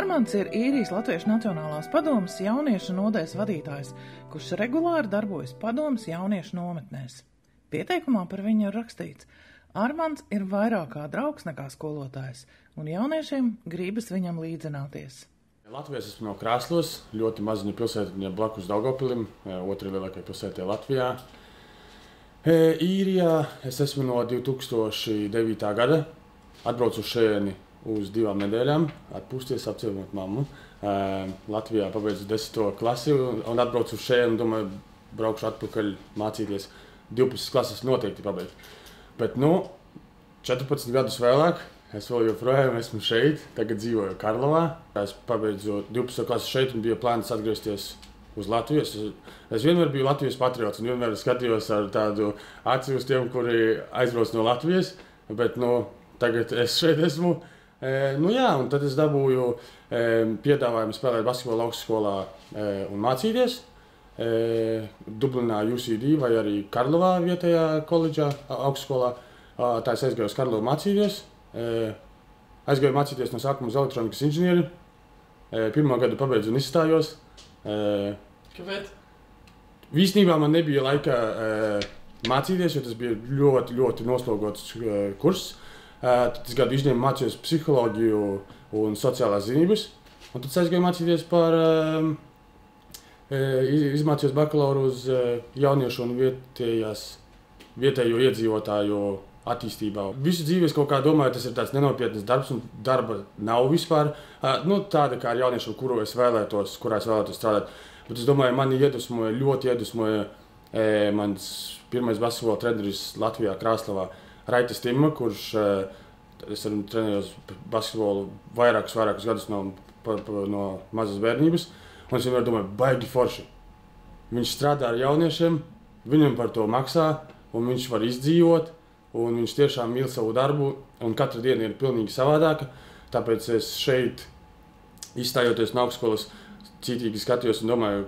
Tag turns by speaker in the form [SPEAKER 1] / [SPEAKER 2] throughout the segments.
[SPEAKER 1] Armands ir Īrijas Latviešu Nacionālās padomes jauniešu nodaļas vadītājs, kurš regulāri darbojas padomes jauniešu nometnēs. Pieteikumā par viņu ir rakstīts: Armands ir vairāk kā draugs nekā skolotājs, un jauniešiem gribas viņam līdzināties.
[SPEAKER 2] Latvijas esmu no Krāslos, ļoti maziņa pilsētiņa blakus Daugopilim, otrā lielākā pilsētā Latvijā. Īrijā es esmu no 2009. gada, atbraucu uz šejieni uz 2 nedēļām, atpūsties, apciemot mammu. Latvijā pabeidzu 10. klasi un atbraucu uz šejieni, domāju, braukšu atpakaļ mācīties. 12. klases noteikti pabeigt. Bet, 14 gadus vēlāk, es vēl joprojām esmu šeit, tagad dzīvoju Karlovā. Es pabeidzu 12. klasi šeit un bija plāns atgriezties uz Latviju. Es vienmēr biju Latvijas patriots un vienmēr skatījos ar tādu aci uz tiem, kuri aizbrauc no Latvijas. Bet, tagad es šeit esmu. Un tad es dabūju piedāvājumu spēlēt basketbolu augstskolā un mācīties. Dublinā UCD vai arī Karlovā vietējā koledžā, augstskolā. Tā es aizgāju uz Karlovu mācīties. Aizgāju mācīties no sākuma uz elektronikas inženieri. 1. gadu pabeidzu un izstājos.
[SPEAKER 1] Kāpēc?
[SPEAKER 2] Īstenībā man nebija laika mācīties, jo tas bija ļoti, ļoti noslogots kurs. Tas gadu izņēmu mācījos psiholoģiju un sociālās zinības. Un tad aizgāju mācīties par izmācījos bakalauru uz jauniešu un vietējo iedzīvotāju attīstībā. Visu dzīvi es kaut kā domāju, tas ir tāds nenopietnas darbs un darba nav vispār. Tāda kā ar jauniešiem, kurā es vēlētos strādāt. Bet es domāju, mani ļoti iedvesmoja mans pirmais basketbola treneris Latvijā, Krāslavā, Raitis Timma, kurš es trenējos basketbolu vairākus gadus no mazas bērnības. Un es vienmēr domāju, baigi forši. Viņš strādā ar jauniešiem, viņam par to maksā, un viņš var izdzīvot, un viņš tiešām mīl savu darbu, un katra diena ir pilnīgi savādāka. Tāpēc es šeit, izstājoties no augstskolas, cītīgi skatījos un domāju,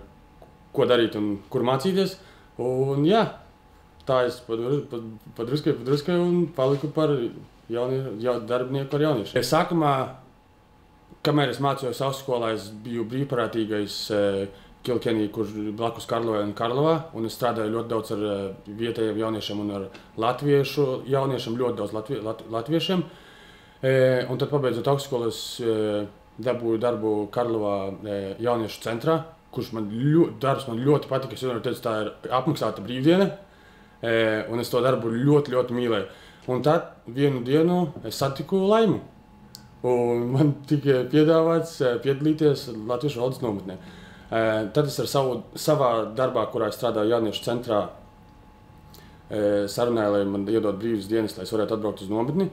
[SPEAKER 2] ko darīt un kur mācīties. Un tā es padruskai un paliku par darbinieku ar jauniešiem. Sākumā, kamēr es mācījos augstskolā, es biju brīvprātīgais Kilkenī, kurš blakus Karlovai un Karlovā, un es strādāju ļoti daudz ar vietējiem jauniešiem un ar latviešu jauniešiem, ļoti daudz latviešiem. Un tad, pabeidzot augstskolu, es dabūju darbu Karlovā jauniešu centrā, kurš darbs man ļoti patika. Es vienmēr teicu, tā ir apmaksāta brīvdiena, un es to darbu ļoti, ļoti mīlēju. Un tad vienu dienu es satiku Laimu, un man tika piedāvāts piedalīties Latviešu valodas nometnē. Tad es ar savā darbā, kurā es strādāju jauniešu centrā, sarunāju, lai man iedod brīvas dienas, lai es varētu atbraukt uz nometni.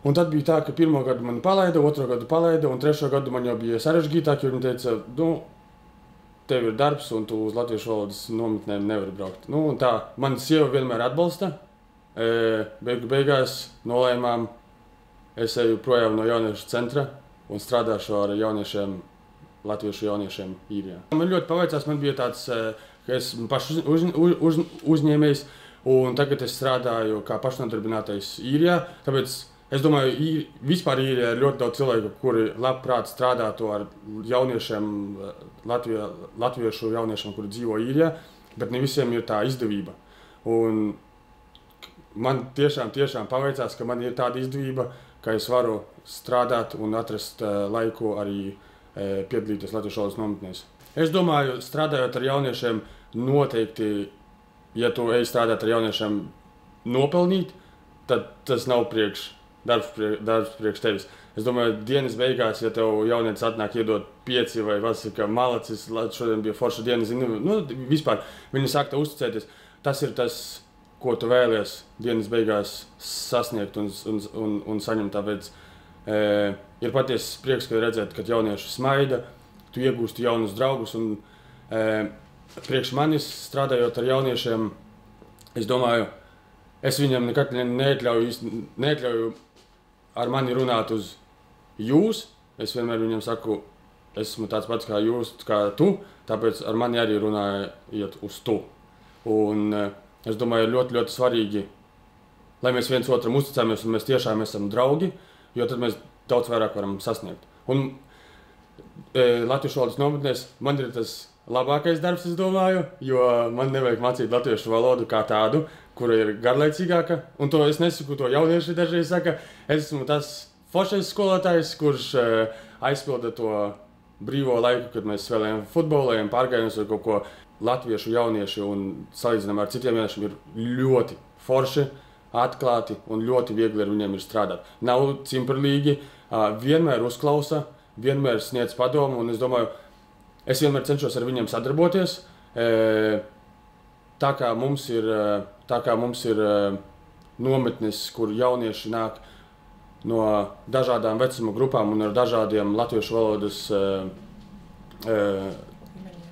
[SPEAKER 2] Un tad bija tā, ka 1. gadu mani palaida, 2. gadu palaida, un 3. gadu man jau bija sarežģītāk, jo viņi teica, tev ir darbs, un tu uz Latviešu valodas nometnēm nevari braukt. Un tā, mana sieva vienmēr atbalsta. Beigās nolēmām, es eju projām no jauniešu centra un strādāšu ar latviešu jauniešiem Īrijā. Man ļoti paveicās, man bija tāds, ka esmu pašs uzņēmējs, un tagad es strādāju kā pašnodarbinātais Īrijā. Tāpēc es domāju, vispār Īrijā ir ļoti daudz cilvēku, kuri labprāt strādātu ar jauniešiem, latviešu jauniešiem, kuri dzīvo Īrijā, bet ne visiem ir tā izdevība. Un man tiešām paveicās, ka man ir tāda izdevība, ka es varu strādāt un atrast laiku arī piedalīties Latviešu valodas nometnēs. Es domāju, strādājot ar jauniešiem, noteikti, ja tu ej strādāt ar jauniešiem nopelnīt, tad tas nav darbs priekš tevis. Es domāju, dienas beigās, ja tev jaunietis atnāk iedot 5 vai vasaka malacis, šodien bija forša diena, vispār viņi sāk tev uzticēties. Tas ir tas, ko tu vēlies dienas beigās sasniegt un saņemt. Tāpēc ir patiesas prieks, ka redzēt, ka jaunieši smaida, tu iegūsti jaunus draugus. Un priekš manis, strādājot ar jauniešiem, es domāju, es viņam nekad neatļauju ar mani runāt uz jūs. Es vienmēr viņam saku, esmu tāds pats kā jūs, kā tu, tāpēc ar mani arī runājiet uz tu. Un es domāju, ir ļoti, ļoti svarīgi, lai mēs viens otram uzticamies un mēs tiešām esam draugi, jo tad mēs daudz vairāk varam sasniegt. Un latviešu valodas nometnēs man ir tas labākais darbs, es domāju, jo man nevajag mācīt latviešu valodu kā tādu, kura ir garlaicīgāka. Un to es nesaku, to jaunieši dažreiz saka. Es esmu tas foršais skolotājs, kurš aizpilda to brīvo laiku, kad mēs spēlējam futbolu, ejam pārgājienus vai kaut ko. Latviešu jaunieši un salīdzinām ar citiem jauniešiem ir ļoti forši, atklāti un ļoti viegli ar viņiem ir strādāt. Nav cimprlīgi, vienmēr uzklausa, vienmēr sniedz padomu, un es domāju, es vienmēr cenšos ar viņiem sadarboties. Tā kā mums ir nometnes, kur jaunieši nāk no dažādām vecuma grupām un ar dažādiem latviešu valodas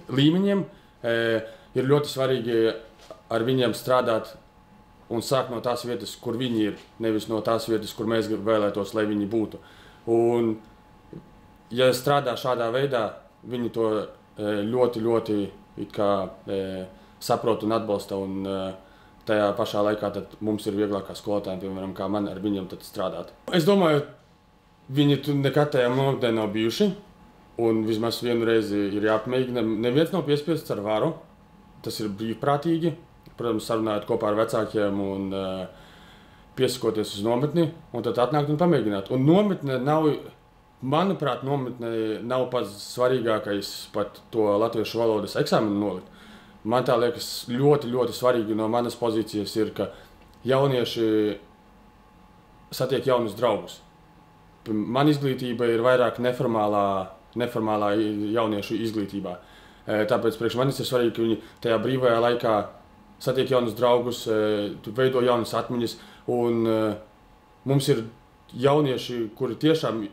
[SPEAKER 2] līmeņiem, ir ļoti svarīgi ar viņiem strādāt un sākt no tās vietas, kur viņi ir, nevis no tās vietas, kur mēs vēlētos, lai viņi būtu. Un, ja strādā šādā veidā, viņi to ļoti saprot un atbalsta, un tajā pašā laikā tad mums ir vieglāk kā skolotājiem, piemēram, kā man ar viņiem tad strādāt. Es domāju, viņi nekad tajā nometnē nav bijuši, un vismaz vienu reizi ir jāpamēģina. Neviens nav piespiests ar varu, tas ir brīvprātīgi. Protams, sarunājot kopā ar vecākiem un piesakoties uz nometni, un tad atnākt un pamēģināt. Un nometne nav, manuprāt, nav pats svarīgākais pat to latviešu valodas eksāmenu nolikt. Man tā liekas ļoti svarīgi no manas pozīcijas ir, ka jaunieši satiek jaunus draugus. Man izglītība ir vairāk neformālā jauniešu izglītībā. Tāpēc priekš manis ir svarīgi, ka viņi tajā brīvajā laikā satiek jaunus draugus, veido jaunas atmiņas, un mums ir jaunieši, kuri tiešām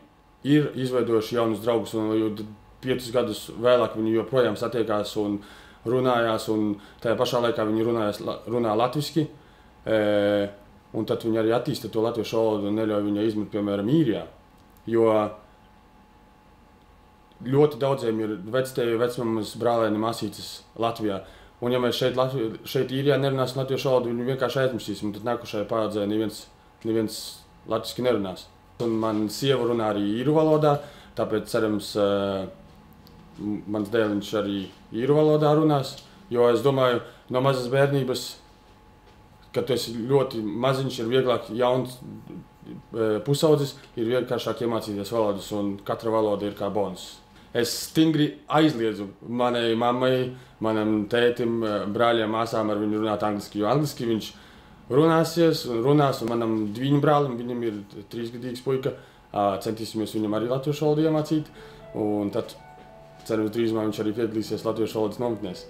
[SPEAKER 2] ir izveidojuši jaunus draugus, un 5 gadus vēlāk viņi joprojām satiekās un runājās, un tajā pašā laikā viņi runā latviski, un tad viņi arī attīsta to latviešu valodu un neļauj viņai izmet, piemēram, īrijā, jo ļoti daudziem ir vectēju, vecmammas, brālēni, māsītes Latvijā. Un ja mēs šeit īrijā nerunāsim latviešu valodu, viņu vienkārši aizmirsīsim, un tad nākošajā paudzē neviens latviski nerunās. Un man sieva runā arī īru valodā, tāpēc cerams, mans dēliņš arī īru valodā runās, jo es domāju, no mazas bērnības, kad tu esi ļoti maziņš, ir vieglāk jauns pusaudzis, ir vienkāršāk iemācīties valodas, un katra valoda ir kā bonus. Es stingri aizliedzu manai mammai, manam tētim, brāļiem, māsām ar viņu runāt angliski, jo angliski viņš runās, un manam dviņu brālim, viņam ir 3-gadīgs puika, centīsimies viņam arī latviešu valodu iemācīt, un tad cerams drīzumā viņš arī piedalīsies latviešu valodas nometnēs.